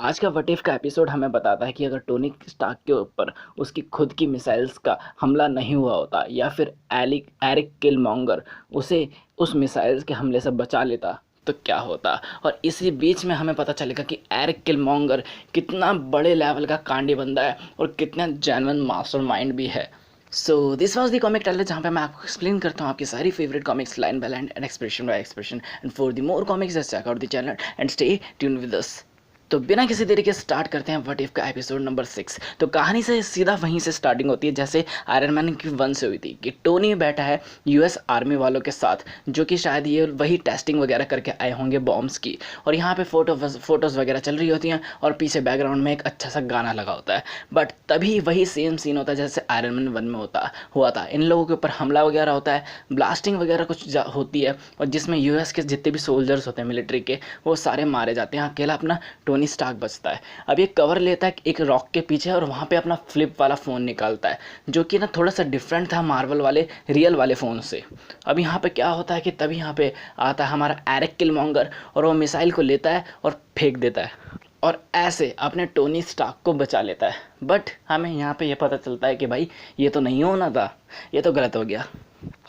आज का what if का एपिसोड हमें बताता है कि अगर टोनी स्टार्क के ऊपर उसकी खुद की मिसाइल्स का हमला नहीं हुआ होता या फिर एरिक किलमॉन्गर उसे उस मिसाइल्स के हमले से बचा लेता तो क्या होता। और इसी बीच में हमें पता चलेगा कि एरिक किलमॉन्गर कितना बड़े लेवल का कांडी बंदा है और कितना जेन्युइन मास्टरमाइंड भी है। So this was the comic trailer जहाँ पे मैं आपको एक्सप्लेन करता हूँ आपकी सारी favourite comics line by line and expression by expression. And for the more comics just check out the channel and stay tune with us. तो बिना किसी देरी के स्टार्ट करते हैं व्हाट इफ का एपिसोड नंबर 6। तो कहानी से सीधा वहीं से स्टार्टिंग होती है जैसे आयरन मैन की 1 से हुई थी कि टोनी बैठा है यूएस आर्मी वालों के साथ, जो कि शायद ये वही टेस्टिंग वगैरह करके आए होंगे बॉम्ब्स की। और यहाँ पे फोटोज़ वगैरह चल रही होती हैं और पीछे बैकग्राउंड में एक अच्छा सा गाना लगा होता है। बट तभी वही सेम सीन होता है जैसे आयरन मैन 1 में हुआ था। इन लोगों के ऊपर हमला वगैरह होता है, ब्लास्टिंग वगैरह कुछ होती है और जिसमें यूएस के जितने भी सोल्जर्स होते हैं मिलिट्री के वो सारे मारे जाते हैं। अकेला अपना टोनी स्टार्क बचता है। अब ये कवर लेता है एक रॉक के पीछे और वहाँ पे अपना फ्लिप वाला फ़ोन निकालता है, जो कि ना थोड़ा सा डिफरेंट था मार्वल वाले रियल वाले फ़ोन से। अब यहाँ पे क्या होता है कि तभी यहाँ पे आता है हमारा एरिक किलमॉन्गर और वो मिसाइल को लेता है और फेंक देता है और ऐसे अपने टोनी स्टार्क को बचा लेता है। बट हमें यहाँ पे ये पता चलता है कि भाई ये तो नहीं होना था, ये तो गलत हो गया।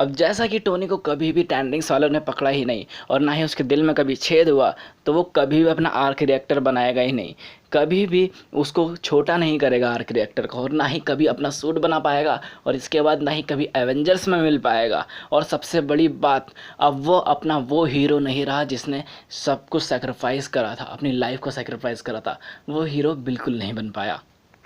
अब जैसा कि टोनी को कभी भी टैंडरिंग्स वालों ने पकड़ा ही नहीं और ना ही उसके दिल में कभी छेद हुआ, तो वो कभी भी अपना आर्क रिएक्टर बनाएगा ही नहीं, कभी भी उसको छोटा नहीं करेगा आर्क रिएक्टर को, और ना ही कभी अपना सूट बना पाएगा और इसके बाद ना ही कभी एवेंजर्स में मिल पाएगा। और सबसे बड़ी बात, अब वो अपना वो हीरो नहीं रहा जिसने सब कुछ सेक्रीफाइस करा था, अपनी लाइफ को सेक्रीफाइस करा था। वो हीरो बिल्कुल नहीं बन पाया।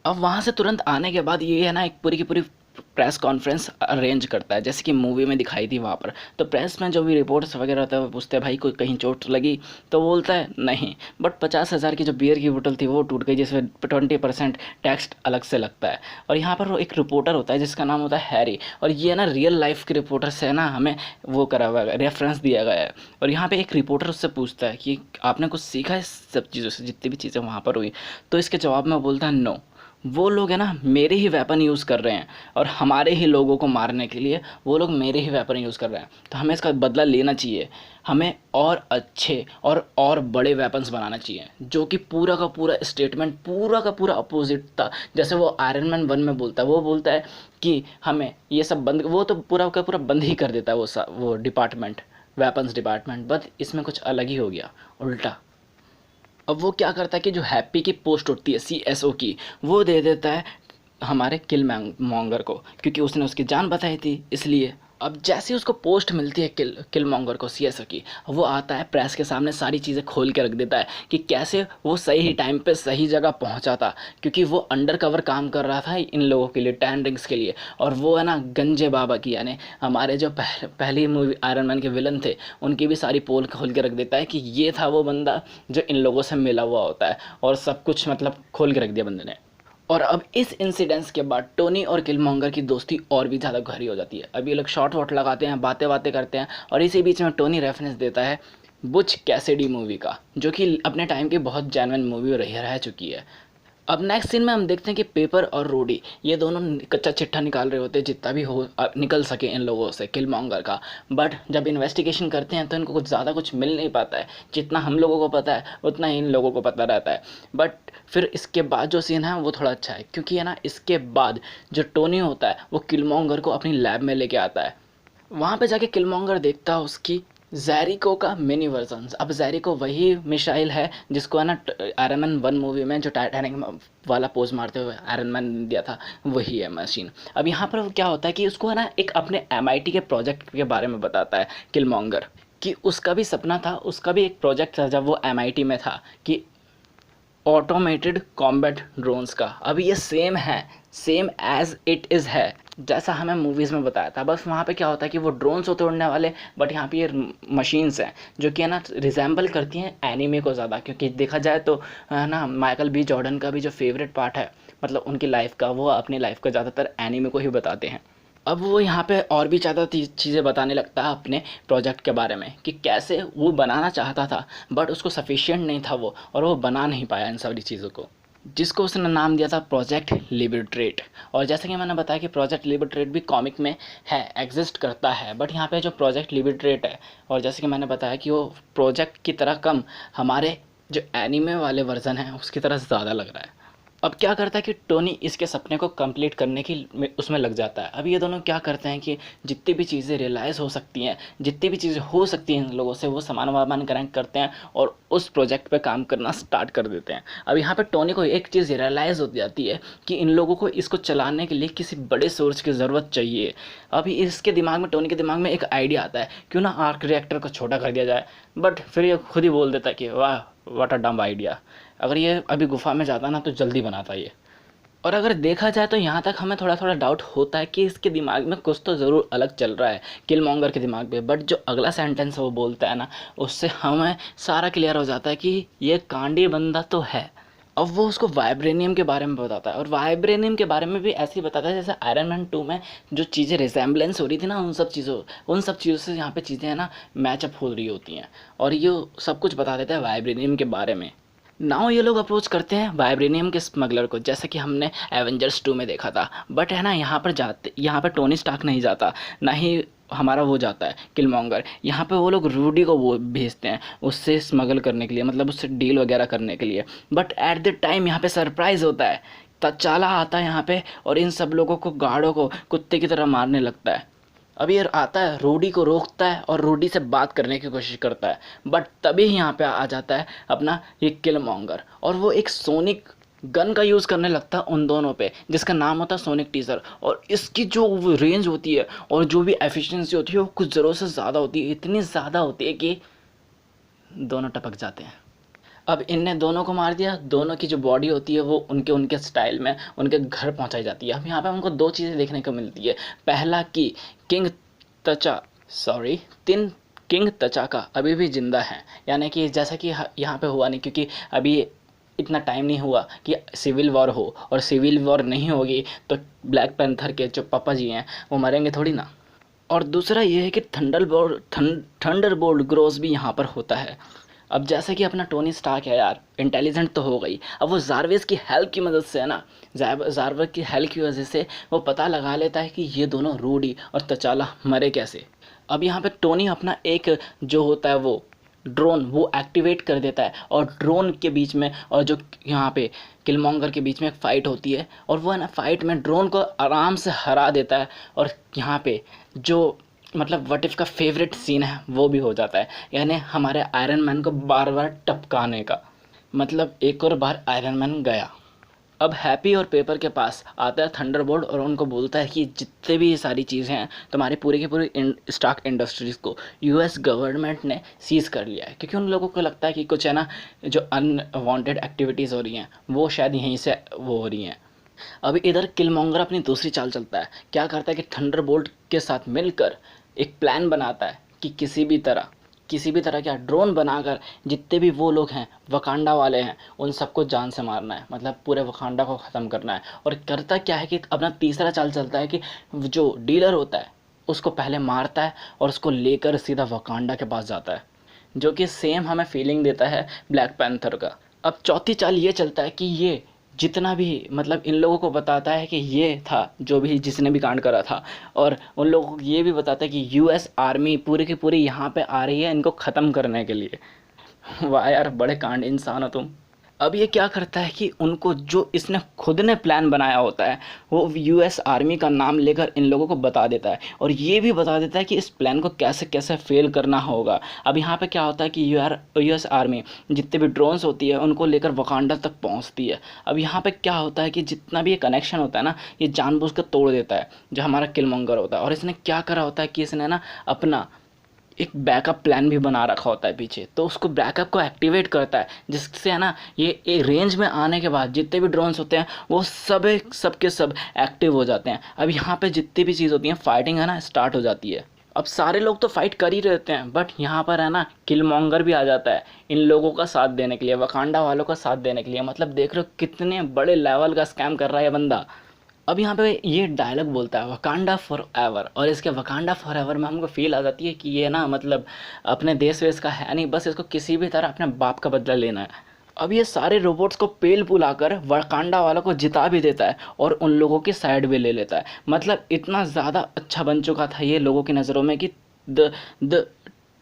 अब वहाँ से तुरंत आने के बाद ये है ना एक पूरी की पूरी प्रेस कॉन्फ्रेंस अरेंज करता है जैसे कि मूवी में दिखाई थी वहाँ पर। तो प्रेस में जो भी रिपोर्ट्स वगैरह होता है वो पूछते हैं भाई कोई कहीं चोट लगी, तो वो बोलता है नहीं, बट 50,000 की जो बियर की बोतल थी वो टूट गई जिसमें 20% टैक्स अलग से लगता है। और यहाँ पर वो एक रिपोर्टर होता है जिसका नाम होता है हैरी, और ये ना रियल लाइफ के रिपोर्टर से ना हमें वो करा हुआ है, रेफरेंस दिया गया है। और यहाँ पे एक रिपोर्टर उससे पूछता है कि आपने कुछ सीखा है सब चीज़ों से, जितनी भी चीज़ें वहाँ पर हुई। तो इसके जवाब में बोलता है नो, वो लोग है ना मेरे ही वेपन यूज़ कर रहे हैं और हमारे ही लोगों को मारने के लिए वो लोग मेरे ही वेपन यूज़ कर रहे हैं। तो हमें इसका बदला लेना चाहिए, हमें और अच्छे और बड़े वेपन्स बनाना चाहिए। जो कि पूरा का पूरा स्टेटमेंट पूरा का पूरा अपोजिट था जैसे वो आयरन मैन 1 में बोलता है। वो बोलता है कि हमें ये सब बंद, वो तो पूरा का पूरा बंद ही कर देता है वो डिपार्टमेंट, वेपन्स डिपार्टमेंट। बट इसमें कुछ अलग ही हो गया, उल्टा। अब वो क्या करता है कि जो हैप्पी की पोस्ट होती है सीएसओ की, वो दे देता है हमारे किल मॉन्गर को, क्योंकि उसने उसकी जान बताई थी इसलिए। अब जैसे ही उसको पोस्ट मिलती है किल मॉन्गर को सीएसओ की, वो आता है प्रेस के सामने सारी चीज़ें खोल के रख देता है कि कैसे वो सही टाइम पे सही जगह पहुंचा था, क्योंकि वो अंडर कवर काम कर रहा था इन लोगों के लिए, टैन रिंग्स के लिए। और वो है ना गंजे बाबा की, यानी हमारे जो पहली मूवी आयरन मैन के विलन थे उनकी भी सारी पोल खोल के रख देता है कि ये था वो बंदा जो इन लोगों से मिला हुआ होता है, और सब कुछ मतलब खोल के रख दिया बंदे ने। और अब इस इंसिडेंस के बाद टोनी और किलमॉन्गर की दोस्ती और भी ज़्यादा गहरी हो जाती है। अब ये लोग शॉट वॉट लगाते हैं, बातें बातें करते हैं, और इसी बीच में टोनी रेफरेंस देता है बुच कैसिडी मूवी का, जो कि अपने टाइम की बहुत जेन्युइन मूवी रह चुकी है। अब नेक्स्ट सीन में हम देखते हैं कि पेपर और रूडी ये दोनों कच्चा चिट्ठा निकाल रहे होते हैं जितना भी हो निकल सके इन लोगों से, किलमॉन्गर का। बट जब इन्वेस्टिगेशन करते हैं तो इनको कुछ ज़्यादा कुछ मिल नहीं पाता है, जितना हम लोगों को पता है उतना ही इन लोगों को पता रहता है। बट फिर इसके बाद जो सीन है वो थोड़ा अच्छा है, क्योंकि है ना इसके बाद जो टोनी होता है वो किलमॉन्गर को अपनी लैब में लेके आता है। वहाँ पे जाके किलमॉन्गर देखता है उसकी ज़ेरिको का मिनी वर्जन। अब ज़ेरिको वही मिसाइल है जिसको है ना आयरन मैन 1 मूवी में जो टाइटैनिक वाला पोज मारते हुए आयरन मैन ने दिया था, वही है मशीन। अब यहाँ पर क्या होता है कि उसको है ना एक अपने एमआईटी के प्रोजेक्ट के बारे में बताता है किलमॉन्गर, कि उसका भी सपना था, उसका भी एक प्रोजेक्ट था जब वो एमआईटी में था, कि ऑटोमेटेड कॉम्बैट ड्रोन्स का। अब ये सेम है, सेम एज इट इज़ है जैसा हमें मूवीज़ में बताया था। बस वहाँ पे क्या होता है कि वो ड्रोन्स होते उड़ने वाले, बट यहाँ पे ये मशीन्स हैं जो कि है ना रिजेंबल करती हैं एनीमे को ज़्यादा। क्योंकि देखा जाए तो है ना माइकल बी जॉर्डन का भी जो फेवरेट पार्ट है, मतलब उनकी लाइफ का, वो अपनी लाइफ का ज़्यादातर एनीमे को ही बताते हैं। अब वो यहाँ पे और भी ज़्यादा चीज़ें बताने लगता है अपने प्रोजेक्ट के बारे में, कि कैसे वो बनाना चाहता था बट उसको सफिशिएंट नहीं था वो, और वो बना नहीं पाया इन सारी चीज़ों को, जिसको उसने नाम दिया था प्रोजेक्ट लिबर्ट्रेट। और जैसे कि मैंने बताया कि प्रोजेक्ट लिबर्ट्रेट भी कॉमिक में है, एग्जिस्ट करता है। बट यहाँ पे जो प्रोजेक्ट लिबर्ट्रेट है, और जैसे कि मैंने बताया कि वो प्रोजेक्ट की तरह कम हमारे जो एनीमे वाले वर्ज़न है उसकी तरह ज़्यादा लग रहा है। अब क्या करता है कि टोनी इसके सपने को कंप्लीट करने की उसमें लग जाता है। अब ये दोनों क्या करते हैं कि जितनी भी चीज़ें रियलाइज़ हो सकती हैं, जितनी भी चीज़ें हो सकती हैं इन लोगों से, वो सामान वामान करेक्ट करते हैं और उस प्रोजेक्ट पे काम करना स्टार्ट कर देते हैं। अब यहाँ पे टोनी को एक चीज़ रियलाइज़ हो जाती है कि इन लोगों को इसको चलाने के लिए किसी बड़े सोर्स की ज़रूरत चाहिए। अभी इसके दिमाग में, टोनी के दिमाग में एक आइडिया आता है, क्यों ना आर्क रिएक्टर को छोटा कर दिया जाए। बट फिर ये खुद ही बोल देता है कि वाह व्हाट अ डम आइडिया, अगर ये अभी गुफा में जाता ना तो जल्दी बनाता ये। और अगर देखा जाए तो यहाँ तक हमें थोड़ा थोड़ा डाउट होता है कि इसके दिमाग में कुछ तो ज़रूर अलग चल रहा है किलमॉन्गर के दिमाग में। बट जो अगला सेंटेंस वो बोलता है ना, उससे हमें सारा क्लियर हो जाता है कि ये कांडी बंदा तो है। अब वो उसको वाइब्रेनियम के बारे में बताता है, और वाइब्रेनियम के बारे में भी ऐसे ही बताता है जैसे आयरन मैन 2 में जो चीज़ें रिजेम्बलेंस हो रही थी ना, उन सब चीज़ों से यहाँ पे चीज़ें हैं ना मैचअप हो रही होती हैं। और ये सब कुछ बता देता है वाइब्रेनियम के बारे में। नाउ ये लोग अप्रोच करते हैं वाइब्रेनियम के स्मगलर को, जैसे कि हमने एवेंजर्स 2 में देखा था। बट है ना, यहाँ पर टोनी स्टार्क नहीं जाता, ना ही हमारा वो जाता है किलमॉन्गर। यहाँ पे वो लोग रूडी को वो भेजते हैं उससे स्मगल करने के लिए, मतलब उससे डील वगैरह करने के लिए। बट एट द टाइम यहाँ पे सरप्राइज़ होता है, तचाला आता है यहाँ पे और इन सब लोगों को, गार्डों को कुत्ते की तरह मारने लगता है। अब ये आता है, रूडी को रोकता है और रूडी से बात करने की कोशिश करता है। बट तभी यहाँ पे आ जाता है अपना ये किलमॉन्गर, और वो एक सोनिक गन का यूज़ करने लगता है उन दोनों पे, जिसका नाम होता है सोनिक टीजर। और इसकी जो रेंज होती है और जो भी एफिशिएंसी होती है वो कुछ ज़रूर से ज़्यादा होती है, इतनी ज़्यादा होती है कि दोनों टपक जाते हैं। अब इनने दोनों को मार दिया, दोनों की जो बॉडी होती है वो उनके उनके स्टाइल में उनके घर पहुंचाई जाती है। अब यहाँ पे हमको दो चीज़ें देखने को मिलती है। पहला कि किंग तचा सॉरी तिन किंग तचाका अभी भी ज़िंदा है, यानी कि जैसा कि यहाँ पे हुआ नहीं, क्योंकि अभी इतना टाइम नहीं हुआ कि सिविल वॉर हो, और सिविल वॉर नहीं होगी तो ब्लैक पैंथर के जो पापा जी हैं वो मरेंगे थोड़ी ना। और दूसरा ये है कि थंडरबोल्ट ग्रोस भी यहाँ पर होता है। अब जैसे कि अपना टोनी स्टार्क है यार, इंटेलिजेंट तो हो गई, अब वो जारवेस की हेल्प की मदद से है ना, जारवेस की हेल्प की वजह से वो पता लगा लेता है कि ये दोनों रूडी और तचाला मरे कैसे। अब यहाँ पे टोनी अपना एक जो होता है वो ड्रोन वो एक्टिवेट कर देता है, और ड्रोन के बीच में और जो यहाँ पे किलमॉन्गर के बीच में एक फ़ाइट होती है, और वो है ना फ़ाइट में ड्रोन को आराम से हरा देता है। और यहाँ पे जो मतलब व्हाट इफ़ का फेवरेट सीन है वो भी हो जाता है, यानी हमारे आयरन मैन को बार बार टपकाने का, मतलब एक और बार आयरन मैन गया। अब हैप्पी और पेपर के पास आता है थंडरबोल्ट और उनको बोलता है कि जितने भी ये सारी चीज़ें हैं तुम्हारी पूरी की पूरी स्टार्क इंडस्ट्रीज़ को यूएस गवर्नमेंट ने सीज़ कर लिया है, क्योंकि उन लोगों को लगता है कि कुछ है ना जो अनवांटेड एक्टिविटीज़ हो रही हैं वो शायद यहीं से वो हो रही हैं। अब इधर किलमॉन्गर अपनी दूसरी चाल चलता है, क्या करता है कि थंडरबोल्ट के साथ मिलकर एक प्लान बनाता है कि किसी भी तरह क्या ड्रोन बनाकर जितने भी वो लोग हैं वकांडा वाले हैं उन सबको जान से मारना है, मतलब पूरे वकांडा को ख़त्म करना है। और करता क्या है कि अपना तीसरा चाल चलता है कि जो डीलर होता है उसको पहले मारता है और उसको लेकर सीधा वकांडा के पास जाता है, जो कि सेम हमें फीलिंग देता है ब्लैक पैंथर का। अब चौथी चाल ये चलता है कि ये जितना भी मतलब इन लोगों को बताता है कि ये था जो भी जिसने भी कांड करा था, और उन लोगों को ये भी बताता है कि यूएस आर्मी पूरी की पूरी यहाँ पे आ रही है इनको ख़त्म करने के लिए। वाह यार, बड़े कांड इंसान हो तुम। अब ये क्या करता है कि उनको जो इसने खुद ने प्लान बनाया होता है वो यूएस आर्मी का नाम लेकर इन लोगों को बता देता है, और ये भी बता देता है कि इस प्लान को कैसे कैसे फेल करना होगा। अब यहाँ पे क्या होता है कि यूएस आर्मी जितने भी ड्रोन्स होती है उनको लेकर वकांडा तक पहुँचती है। अब यहाँ पे क्या होता है कि जितना भी ये कनेक्शन होता है ना ये जानबूझकर तोड़ देता है जो हमारा किलमॉन्गर होता है। और इसने क्या करा होता है कि इसने ना अपना एक बैकअप प्लान भी बना रखा होता है पीछे, तो उसको बैकअप को एक्टिवेट करता है, जिससे है ना ये रेंज में आने के बाद जितने भी ड्रोन्स होते हैं वो सब के सब एक्टिव हो जाते हैं। अब यहाँ पे जितनी भी चीज़ होती हैं फाइटिंग है ना स्टार्ट हो जाती है। अब सारे लोग तो फाइट कर ही रहते हैं, बट यहाँ पर है ना किलमॉन्गर भी आ जाता है इन लोगों का साथ देने के लिए, वकांडा वालों का साथ देने के लिए। मतलब देख रहे हो कितने बड़े लेवल का स्कैम कर रहा है ये बंदा। अब यहाँ पे ये डायलॉग बोलता है वकांडा फॉर एवर, और इसके वकांडा फॉर एवर में हमको फील आ जाती है कि ये ना मतलब अपने देश वेश का है नहीं, बस इसको किसी भी तरह अपने बाप का बदला लेना है। अब ये सारे रोबोट्स को पेल पुलाकर वकांडा वालों को जिता भी देता है और उन लोगों की साइड भी ले लेता है। मतलब इतना ज़्यादा अच्छा बन चुका था ये लोगों की नज़रों में कि द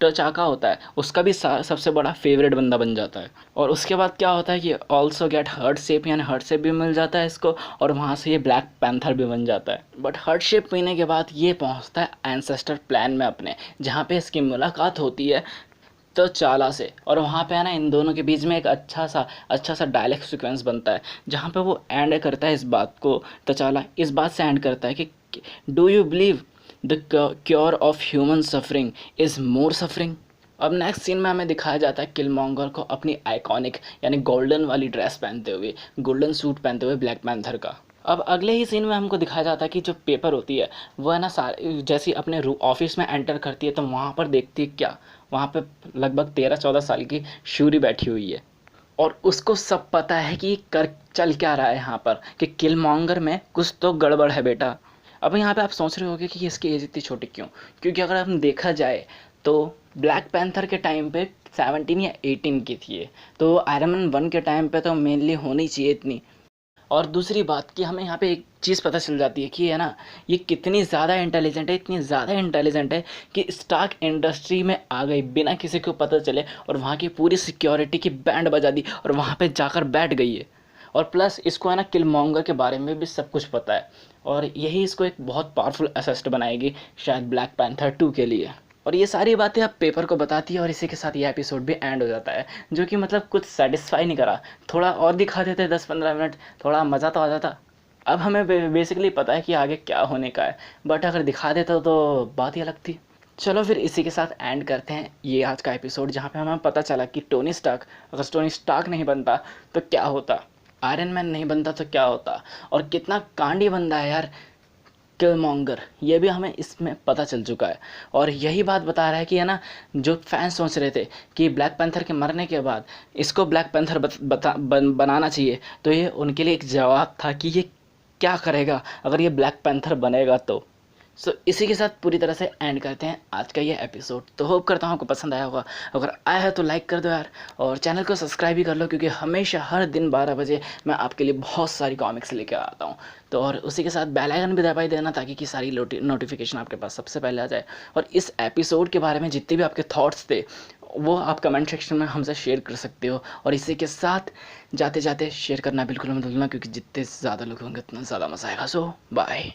तचाका होता है उसका भी सबसे बड़ा फेवरेट बंदा बन जाता है। और उसके बाद क्या होता है कि ऑल्सो गेट हर्ट शेप, यानी हर्ट शेप भी मिल जाता है इसको, और वहाँ से ये ब्लैक पैंथर भी बन जाता है। बट हर्ट शेप पीने के बाद ये पहुँचता है एंसेस्टर प्लान में अपने, जहाँ पे इसकी मुलाकात होती है तो चाला से, और वहाँ पे है ना इन दोनों के बीच में एक अच्छा सा डायलॉग सीक्वेंस बनता है, जहाँ पे वो एंड करता है इस बात को, तचाला इस बात से एंड करता है कि do you believe the cure of human suffering is more suffering. अब नेक्स्ट सीन में हमें दिखाया जाता है किलमॉन्गर को अपनी आइकॉनिक यानी गोल्डन वाली ड्रेस पहनते हुए, गोल्डन सूट पहनते हुए ब्लैक पैंथर का। अब अगले ही सीन में हमको दिखाया जाता है कि जो पेपर होती है वो है ना सारे जैसे अपने ऑफिस में एंटर करती है तो वहाँ पर देखती है क्या, वहाँ पे लगभग 13-14 साल की शूरी बैठी हुई है, और उसको सब पता है कि कर चल क्या रहा है यहाँ पर, कि किलमॉन्गर में कुछ तो गड़बड़ है बेटा। अब यहाँ पे आप सोच रहे होगे कि इसकी एज इतनी छोटी क्यों, क्योंकि अगर हम देखा जाए तो ब्लैक पैंथर के टाइम पे 17 या 18 की थी ये, तो आयरन मैन 1 के टाइम पे तो मेनली होनी चाहिए इतनी। और दूसरी बात कि हमें यहाँ पे एक चीज़ पता चल जाती है कि है ना ये कितनी ज़्यादा इंटेलिजेंट है, इतनी ज़्यादा इंटेलिजेंट है कि स्टार्क इंडस्ट्री में आ गई बिना किसी को पता चले, और वहाँ की पूरी सिक्योरिटी की बैंड बजा दी और वहाँ पे जाकर बैठ गई है। और प्लस इसको है ना किलमॉन्गर के बारे में भी सब कुछ पता है, और यही इसको एक बहुत पावरफुल असिस्ट बनाएगी शायद ब्लैक पैंथर 2 के लिए। और ये सारी बातें आप पेपर को बताती है, और इसी के साथ ये एपिसोड भी एंड हो जाता है, जो कि मतलब कुछ सेटिस्फाई नहीं करा। थोड़ा और दिखा देते 10-15 मिनट, थोड़ा मज़ा तो आ जाता। अब हमें बेसिकली पता है कि आगे क्या होने का है, बट अगर दिखा देता तो बात ही अलग थी। चलो फिर इसी के साथ एंड करते हैं ये आज का एपिसोड, जहाँ पे हमें पता चला कि टोनी स्टार्क, अगर टोनी स्टार्क नहीं बनता तो क्या होता, आयरन मैन नहीं बनता तो क्या होता, और कितना कांडी बंदा है यार किलमॉन्गर, ये भी हमें इसमें पता चल चुका है। और यही बात बता रहा है कि है ना जो फैंस सोच रहे थे कि ब्लैक पैंथर के मरने के बाद इसको ब्लैक पैंथर बनाना चाहिए, तो ये उनके लिए एक जवाब था कि ये क्या करेगा अगर ये ब्लैक पैंथर बनेगा तो। सो इसी के साथ पूरी तरह से एंड करते हैं आज का ये एपिसोड। तो होप करता हूँ आपको पसंद आया होगा, अगर आया है तो लाइक कर दो यार, और चैनल को सब्सक्राइब भी कर लो, क्योंकि हमेशा हर दिन 12 बजे मैं आपके लिए बहुत सारी कॉमिक्स लेकर आता हूँ। तो और उसी के साथ बेल आइकन भी दबाई देना, ताकि कि सारी नोटिफिकेशन आपके पास सबसे पहले आ जाए। और इस एपिसोड के बारे में जितने भी आपके थॉट्स थे वो आप कमेंट सेक्शन में हमसे शेयर कर सकते हो। और इसी के साथ जाते जाते शेयर करना बिल्कुल मत भूलना, क्योंकि जितने ज़्यादा लोग होंगे उतना ज़्यादा मज़ा आएगा। सो बाय।